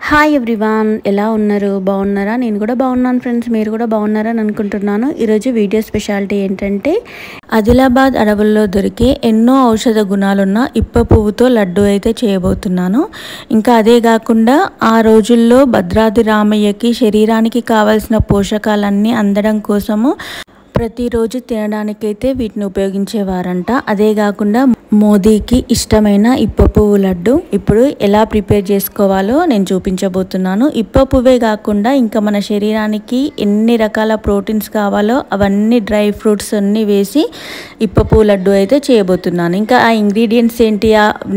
Hi everyone, ఎలా ఉన్నారు? బాగున్నారా? నేను కూడా బాగున్నాను ఫ్రెండ్స్. మీరు కూడా బాగున్నారని అనుకుంటున్నాను. ఈరోజు వీడియో స్పెషాలిటీ ఏంటంటే ఆదిలాబాద్ అడవుల్లో దొరికే ఎన్నో ఔషధ గుణాలున్న ఇప్ప పువ్వుతో లడ్డు అయితే చేయబోతున్నాను. ఇంకా అదే కాకుండా ఆ రోజుల్లో భద్రాద్రి రామయ్యకి శరీరానికి కావాల్సిన పోషకాలన్నీ అందడం కోసము ప్రతిరోజు తినడానికైతే వీటిని ఉపయోగించేవారంట. అదే కాకుండా మోదీకి ఇష్టమైన ఇప్ప పువ్వు లడ్డు ఇప్పుడు ఎలా ప్రిపేర్ చేసుకోవాలో నేను చూపించబోతున్నాను. ఇప్ప పువ్వే కాకుండా ఇంకా మన శరీరానికి ఎన్ని రకాల ప్రోటీన్స్ కావాలో అవన్నీ డ్రై ఫ్రూట్స్ అన్నీ వేసి ఇప్ప పువ్వు లడ్డు అయితే చేయబోతున్నాను. ఇంకా ఆ ఇంగ్రీడియంట్స్ ఏంటి,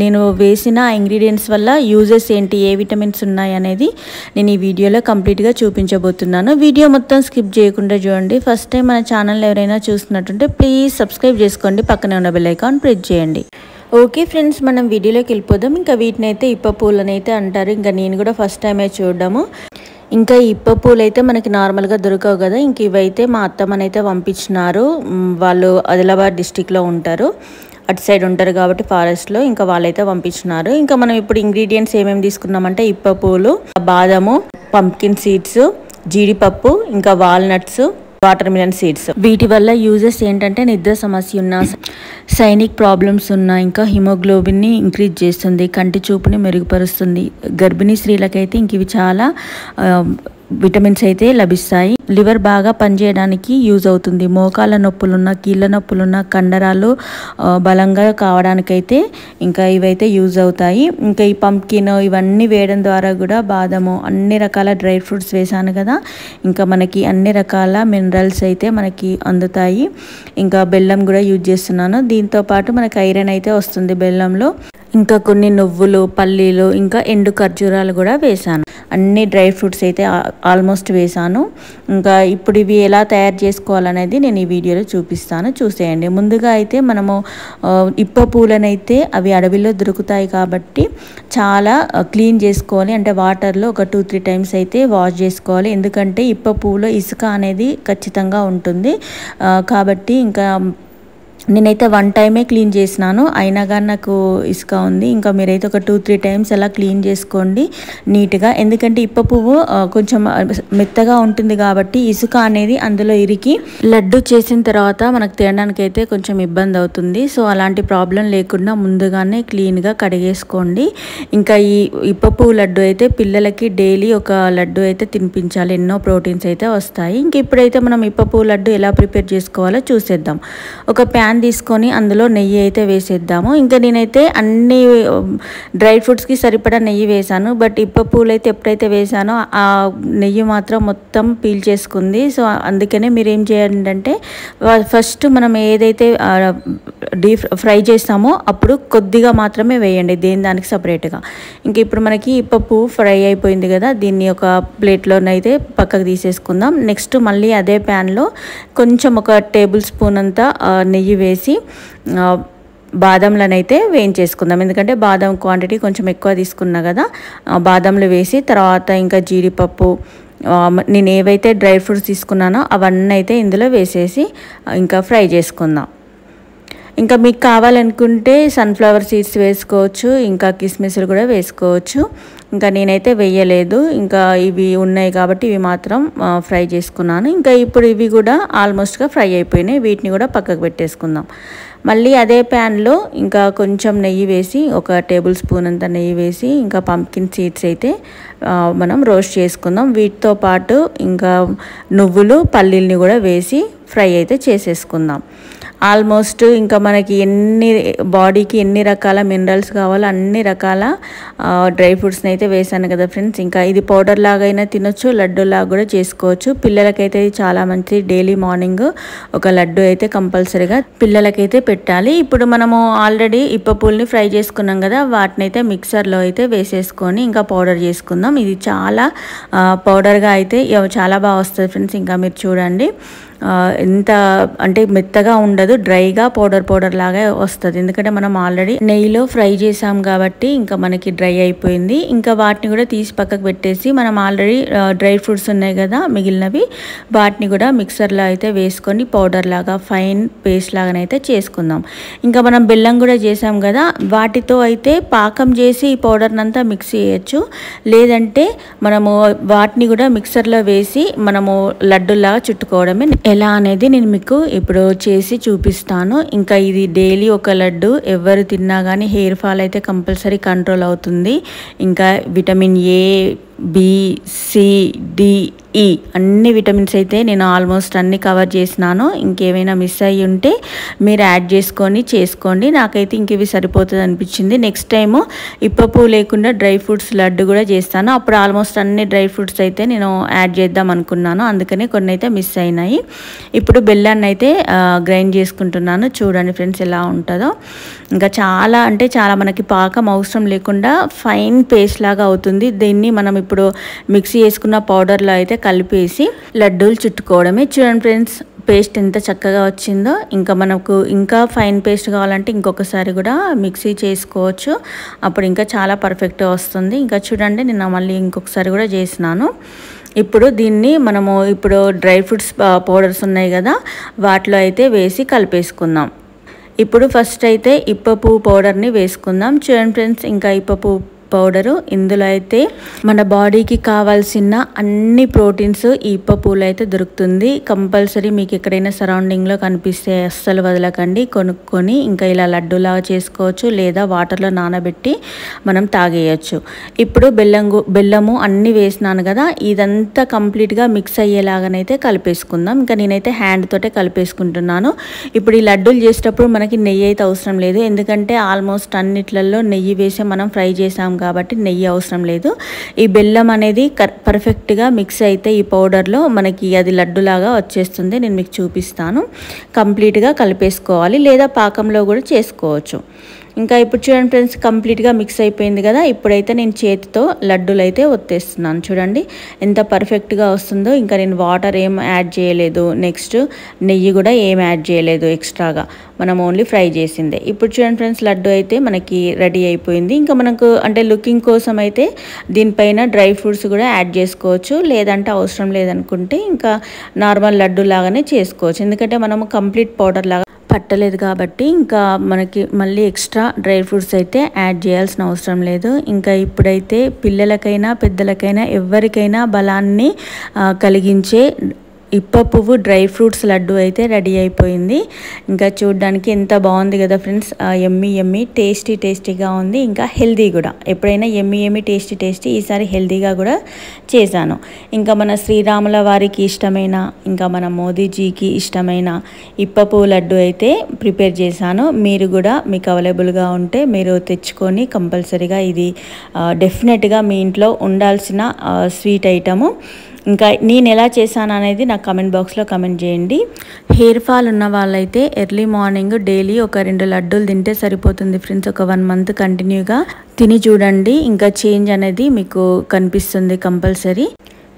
నేను వేసిన ఆ ఇంగ్రీడియంట్స్ వల్ల యూజెస్ ఏంటి, ఏ విటమిన్స్ ఉన్నాయి అనేది నేను ఈ వీడియోలో కంప్లీట్గా చూపించబోతున్నాను. వీడియో మొత్తం స్కిప్ చేయకుండా చూడండి. ఫస్ట్ టైం మన ఛానల్ ఎవరైనా చూస్తున్నట్టుంటే ప్లీజ్ సబ్స్క్రైబ్ చేసుకోండి, పక్కనే ఉన్న బెల్ ఐకాన్ ప్రెస్ చేయండి. ఓకే ఫ్రెండ్స్, మనం వీడియోలోకి వెళ్ళిపోదాం. ఇంకా వీటిని అయితే ఇప్ప పూలని అయితే అంటారు. ఇంకా నేను కూడా ఫస్ట్ టైమే చూడడము. ఇంకా ఈ ఇప్ప పూలు అయితే మనకి నార్మల్గా దొరకవు కదా. ఇంక ఇవైతే మా అత్తమ్మనైతే పంపించినారు. వాళ్ళు ఆదిలాబాద్ డిస్టిక్లో ఉంటారు, అటు సైడ్ ఉంటారు కాబట్టి ఫారెస్ట్లో. ఇంకా వాళ్ళైతే పంపించినారు. ఇంకా మనం ఇప్పుడు ఇంగ్రీడియంట్స్ ఏమేమి తీసుకున్నామంటే ఇప్ప పూలు, బాదము, పంప్కిన్ సీడ్స్, జీడిపప్పు, ఇంకా వాల్నట్స్, వాటర్ మిలన్ సీడ్స్. వీటి వల్ల యూజెస్ ఏంటంటే నిద్ర సమస్య ఉన్న, సైనిక్ ప్రాబ్లమ్స్ ఉన్న, ఇంకా హిమోగ్లోబిన్ని ఇంక్రీజ్ చేస్తుంది, కంటి చూపుని మెరుగుపరుస్తుంది. గర్భిణీ స్త్రీలకైతే ఇంక ఇవి చాలా విటమిన్స్ అయితే లభిస్తాయి. లివర్ బాగా పనిచేయడానికి యూజ్ అవుతుంది. మోకాళ్ళ నొప్పులున్న, కీళ్ళ నొప్పులున్న, కండరాలు బలంగా కావడానికైతే ఇంకా ఇవైతే యూజ్ అవుతాయి. ఇంకా ఈ పంప్కిన్ ఇవన్నీ వేయడం ద్వారా కూడా, బాదము, అన్ని రకాల డ్రై ఫ్రూట్స్ వేసాను కదా, ఇంకా మనకి అన్ని రకాల మినరల్స్ అయితే మనకి అందుతాయి. ఇంకా బెల్లం కూడా యూజ్ చేస్తున్నాను. దీంతో పాటు మనకి ఐరన్ అయితే వస్తుంది బెల్లంలో. ఇంకా కొన్ని నువ్వులు, పల్లీలు, ఇంకా ఎండు ఖర్జూరాలు కూడా వేసాను. అన్ని డ్రై ఫ్రూట్స్ అయితే ఆల్మోస్ట్ వేసాను. ఇంకా ఇప్పుడు ఇవి ఎలా తయారు చేసుకోవాలనేది నేను ఈ వీడియోలో చూపిస్తాను, చూసేయండి. ముందుగా అయితే మనము ఇప్ప పూలనైతే అవి అడవిలో దొరుకుతాయి కాబట్టి చాలా క్లీన్ చేసుకోవాలి. అంటే వాటర్లో ఒక 2-3 టైమ్స్ అయితే వాష్ చేసుకోవాలి. ఎందుకంటే ఇప్ప పువ్వులో ఇసుక అనేది ఖచ్చితంగా ఉంటుంది కాబట్టి ఇంకా నేనైతే 1 టైమే క్లీన్ చేసినాను, అయినా కానీ నాకు ఇసుక ఉంది. ఇంకా మీరైతే ఒక 2-3 టైమ్స్ అలా క్లీన్ చేసుకోండి నీట్గా. ఎందుకంటే ఇప్ప పువ్వు కొంచెం మెత్తగా ఉంటుంది కాబట్టి ఇసుక అనేది అందులో ఇరికి లడ్డు చేసిన తర్వాత మనకు తినడానికి అయితే కొంచెం ఇబ్బంది అవుతుంది. సో అలాంటి ప్రాబ్లం లేకుండా ముందుగానే క్లీన్గా కడిగేసుకోండి. ఇంకా ఈ ఇప్ప పువ్వు లడ్డు అయితే పిల్లలకి డైలీ ఒక లడ్డు అయితే తినిపించాలి, ఎన్నో ప్రోటీన్స్ అయితే వస్తాయి. ఇంక ఇప్పుడైతే మనం ఇప్ప పువ్వు లడ్డు ఎలా ప్రిపేర్ చేసుకోవాలో చూసేద్దాం. ఒక ప్యాన్ తీసుకొని అందులో నెయ్యి అయితే వేసేద్దాము. ఇంకా నేనైతే అన్ని డ్రై ఫ్రూట్స్కి సరిపడా నెయ్యి వేసాను. బట్ ఇప్ప పూలు అయితే ఎప్పుడైతే వేసానో ఆ నెయ్యి మాత్రం మొత్తం పీల్ చేసుకుంది. సో అందుకనే మీరు ఏం చేయండి అంటే ఫస్ట్ మనం ఏదైతే డీప్ ఫ్రై చేస్తామో అప్పుడు కొద్దిగా మాత్రమే వేయండి, దానికి సపరేట్గా. ఇంక ఇప్పుడు మనకి ఇప్ప పువ్వు ఫ్రై అయిపోయింది కదా, దీన్ని ఒక ప్లేట్లోనైతే పక్కకు తీసేసుకుందాం. నెక్స్ట్ మళ్ళీ అదే ప్యాన్లో కొంచెం ఒక టేబుల్ స్పూన్ అంతా నెయ్యి వేసి బాదంలనైతే వేయించేసుకుందాం. ఎందుకంటే బాదం క్వాంటిటీ కొంచెం ఎక్కువ తీసుకున్నా కదా, బాదంలు వేసి తర్వాత ఇంకా జీడిపప్పు, నేను ఏవైతే డ్రై ఫ్రూట్స్ తీసుకున్నానో అవన్నీ అయితే ఇందులో వేసేసి ఇంకా ఫ్రై చేసుకుందాం. ఇంకా మీకు కావాలనుకుంటే సన్ఫ్లవర్ సీడ్స్ వేసుకోవచ్చు, ఇంకా కిస్మిస్లు కూడా వేసుకోవచ్చు. ఇంకా నేనైతే వేయలేదు, ఇంకా ఇవి ఉన్నాయి కాబట్టి ఇవి మాత్రం ఫ్రై చేసుకున్నాను. ఇంకా ఇప్పుడు ఇవి కూడా ఆల్మోస్ట్గా ఫ్రై అయిపోయినాయి, వీటిని కూడా పక్కకు పెట్టేసుకుందాం. మళ్ళీ అదే ప్యాన్లో ఇంకా కొంచెం నెయ్యి వేసి, ఒక టేబుల్ స్పూన్ అంత నెయ్యి వేసి ఇంకా పంప్కిన్ సీడ్స్ అయితే మనం రోస్ట్ చేసుకుందాం. వీటితో పాటు ఇంకా నువ్వులు, పల్లీల్ని కూడా వేసి ఫ్రై అయితే చేసేసుకుందాం. ఆల్మోస్ట్ ఇంకా మనకి బాడీకి ఎన్ని రకాల మినరల్స్ కావాలో అన్ని రకాల డ్రై ఫ్రూట్స్ని అయితే వేసాను కదా ఫ్రెండ్స్. ఇంకా ఇది పౌడర్ లాగా అయినా తినొచ్చు, లడ్డు లాగా కూడా చేసుకోవచ్చు. పిల్లలకైతే ఇది చాలా మంచి, డైలీ మార్నింగ్ ఒక లడ్డు అయితే కంపల్సరీగా పిల్లలకైతే పెట్టాలి. ఇప్పుడు మనము ఆల్రెడీ ఇప్ప పూలని ఫ్రై చేసుకున్నాం కదా, వాటిని అయితే మిక్సర్లో అయితే వేసేసుకొని ఇంకా పౌడర్ చేసుకుందాం. ఇది చాలా పౌడర్గా అయితే చాలా బాగా వస్తుంది ఫ్రెండ్స్. ఇంకా మీరు చూడండి, ఎంత అంటే మెత్తగా ఉండదు, డ్రైగా పౌడర్ లాగా వస్తుంది. ఎందుకంటే మనం ఆల్రెడీ నెయ్యిలో ఫ్రై చేసాం కాబట్టి ఇంకా మనకి డ్రై అయిపోయింది. ఇంకా వాటిని కూడా తీసి పక్కకు పెట్టేసి మనం ఆల్రెడీ డ్రై ఫ్రూట్స్ ఉన్నాయి కదా మిగిలినవి, వాటిని కూడా మిక్సర్లో అయితే వేసుకొని పౌడర్ లాగా ఫైన్ పేస్ట్ లాగానైతే చేసుకుందాం. ఇంకా మనం బెల్లం కూడా చేసాం కదా, వాటితో అయితే పాకం చేసి ఈ పౌడర్ని అంతా మిక్స్ చేయొచ్చు. లేదంటే మనము వాటిని కూడా మిక్సర్లో వేసి మనము లడ్డూలాగా చుట్టుకోవడమే. ఎలా అనేది నేను మీకు ఇప్పుడు చేసి చూపిస్తాను. ఇంకా ఇది డైలీ ఒక లడ్డు ఎవరు తిన్నా కానీ హెయిర్ ఫాల్ అయితే కంపల్సరీ కంట్రోల్ అవుతుంది. ఇంకా vitamin A, B, C, D, E అన్ని విటమిన్స్ అయితే నేను ఆల్మోస్ట్ అన్ని కవర్ చేసినాను. ఇంకేమైనా మిస్ అయ్యి ఉంటే మీరు యాడ్ చేసుకొని చేసుకోండి. నాకైతే ఇంక ఇవి సరిపోతుంది అనిపించింది. నెక్స్ట్ టైము ఇప్పపు లేకుండా డ్రై ఫ్రూట్స్ లడ్డు కూడా చేస్తాను. అప్పుడు ఆల్మోస్ట్ అన్ని డ్రై ఫ్రూట్స్ అయితే నేను యాడ్ చేద్దాం అనుకున్నాను, అందుకని కొన్ని అయితే మిస్ అయినాయి. ఇప్పుడు బెల్లాన్ని అయితే గ్రైండ్ చేసుకుంటున్నాను. చూడండి ఫ్రెండ్స్ ఎలా ఉంటుందో. ఇంకా చాలా అంటే చాలా మనకి పాకం అవసరం లేకుండా ఫైన్ పేస్ట్ లాగా అవుతుంది. దీన్ని మనం ఇప్పుడు మిక్సీ చేసుకున్న పౌడర్లో అయితే కలిపేసి లడ్డూలు చుట్టుకోవడమే. చూడండి ఫ్రెండ్స్ పేస్ట్ ఎంత చక్కగా వచ్చిందో. ఇంకా మనకు ఇంకా ఫైన్ పేస్ట్ కావాలంటే ఇంకొకసారి కూడా మిక్సీ చేసుకోవచ్చు, అప్పుడు ఇంకా చాలా పర్ఫెక్ట్గా వస్తుంది. ఇంకా చూడండి నేను మళ్ళీ ఇంకొకసారి కూడా చేసినాను. ఇప్పుడు దీన్ని మనము ఇప్పుడు డ్రై ఫ్రూట్స్ పౌడర్స్ ఉన్నాయి కదా, వాటిలో అయితే వేసి కలిపేసుకుందాం. ఇప్పుడు ఫస్ట్ అయితే ఇప్పపు పౌడర్ని వేసుకుందాం. చూడండి ఫ్రెండ్స్, ఇంకా ఇప్పపు పౌడరు ఇందులో అయితే మన బాడీకి కావాల్సిన అన్ని ప్రోటీన్స్ ఈ ఇప్ప పూలు అయితే దొరుకుతుంది. కంపల్సరీ మీకు ఎక్కడైనా సరౌండింగ్లో కనిపిస్తే అస్సలు వదలకండి, కొనుక్కొని ఇంకా ఇలా లడ్డూలాగా చేసుకోవచ్చు, లేదా వాటర్లో నానబెట్టి మనం తాగేయచ్చు. ఇప్పుడు బెల్లము అన్నీ వేసినాను కదా, ఇదంతా కంప్లీట్గా మిక్స్ అయ్యేలాగానైతే కలిపేసుకుందాం. ఇంకా నేనైతే హ్యాండ్ తోటే కలిపేసుకుంటున్నాను. ఇప్పుడు ఈ లడ్డూలు చేసేటప్పుడు మనకి నెయ్యి అయితే అవసరం లేదు, ఎందుకంటే ఆల్మోస్ట్ అన్నిట్లలో నెయ్యి వేసి మనం ఫ్రై చేసాం కాబట్టి నెయ్యి అవసరం లేదు. ఈ బెల్లం అనేది పర్ఫెక్ట్గా మిక్స్ అయితే ఈ పౌడర్లో మనకి అది లడ్డులాగా వచ్చేస్తుంది. నేను మీకు చూపిస్తాను. కంప్లీట్గా కలిపేసుకోవాలి, లేదా పాకంలో కూడా చేసుకోవచ్చు. ఇంకా ఇప్పుడు చూడండి ఫ్రెండ్స్, కంప్లీట్గా మిక్స్ అయిపోయింది కదా. ఇప్పుడైతే నేను చేతితో లడ్డూలు అయితే ఒత్తేస్తున్నాను. చూడండి ఎంత పర్ఫెక్ట్గా వస్తుందో. ఇంకా నేను వాటర్ ఏం యాడ్ చేయలేదు, నెక్స్ట్ నెయ్యి కూడా ఏం యాడ్ చేయలేదు ఎక్స్ట్రాగా, మనం ఓన్లీ ఫ్రై చేసిందే. ఇప్పుడు చూడండి ఫ్రెండ్స్, లడ్డు అయితే మనకి రెడీ అయిపోయింది. ఇంకా మనకు అంటే లుకింగ్ కోసం అయితే దీనిపైన డ్రై ఫ్రూట్స్ కూడా యాడ్ చేసుకోవచ్చు, లేదంటే అవసరం లేదనుకుంటే ఇంకా నార్మల్ లడ్డు లాగానే చేసుకోవచ్చు. ఎందుకంటే మనము కంప్లీట్ పౌడర్ లాగా పట్టలేదు కాబట్టి ఇంకా మనకి మళ్ళీ ఎక్స్ట్రా డ్రై ఫ్రూట్స్ అయితే యాడ్ చేయాల్సిన అవసరం లేదు. ఇంకా ఇప్పుడైతే పిల్లలకైనా పెద్దలకైనా ఎవరికైనా బలాన్ని కలిగించే ఇప్ప పువ్వు డ్రై ఫ్రూట్స్ లడ్డు అయితే రెడీ అయిపోయింది. ఇంకా చూడడానికి ఎంత బాగుంది కదా ఫ్రెండ్స్, ఎమ్మి టేస్టీగా ఉంది. ఇంకా హెల్దీ కూడా. ఎప్పుడైనా ఎమ్మి టేస్టీ, ఈసారి హెల్దీగా కూడా చేశాను. ఇంకా మన శ్రీరాముల వారికి ఇష్టమైన, ఇంకా మన మోదీజీకి ఇష్టమైన ఇప్ప పువ్వు లడ్డు అయితే ప్రిపేర్ చేశాను. మీరు కూడా మీకు అవైలబుల్గా ఉంటే మీరు తెచ్చుకొని కంపల్సరీగా ఇది డెఫినెట్గా మీ ఇంట్లో ఉండాల్సిన స్వీట్ ఐటము. ఇంకా నేను ఎలా చేశాను అనేది నాకు కమెంట్ బాక్స్లో కమెంట్ చేయండి. హెయిర్ ఫాల్ ఉన్న వాళ్ళైతే ఎర్లీ మార్నింగ్ డైలీ ఒక 2 లడ్డూలు తింటే సరిపోతుంది ఫ్రెండ్స్. ఒక 1 మంత్ కంటిన్యూగా తిని చూడండి, ఇంకా చేంజ్ అనేది మీకు కనిపిస్తుంది కంపల్సరీ.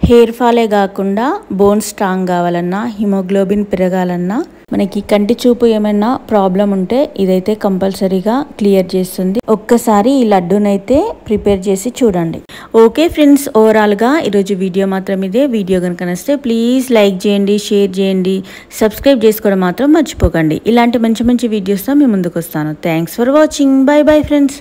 హెయిర్ ఫాలే కాకుండా బోన్స్ స్ట్రాంగ్ కావాలన్నా, హిమోగ్లోబిన్ పెరగాలన్నా, మనకి కంటి చూపు ఏమైనా ప్రాబ్లం ఉంటే ఇదైతే కంపల్సరీగా క్లియర్ చేస్తుంది. ఒక్కసారి ఈ లడ్డూనైతే ప్రిపేర్ చేసి చూడండి. ఓకే ఫ్రెండ్స్, ఓవరాల్గా ఈరోజు వీడియో మాత్రం ఇదే. వీడియో కనుక నచ్చితే ప్లీజ్ లైక్ చేయండి, షేర్ చేయండి, సబ్స్క్రైబ్ చేసుకోవడం మాత్రం మర్చిపోకండి. ఇలాంటి మంచి వీడియోస్తో మీ ముందుకు వస్తాను. Thanks for watching. Bye friends.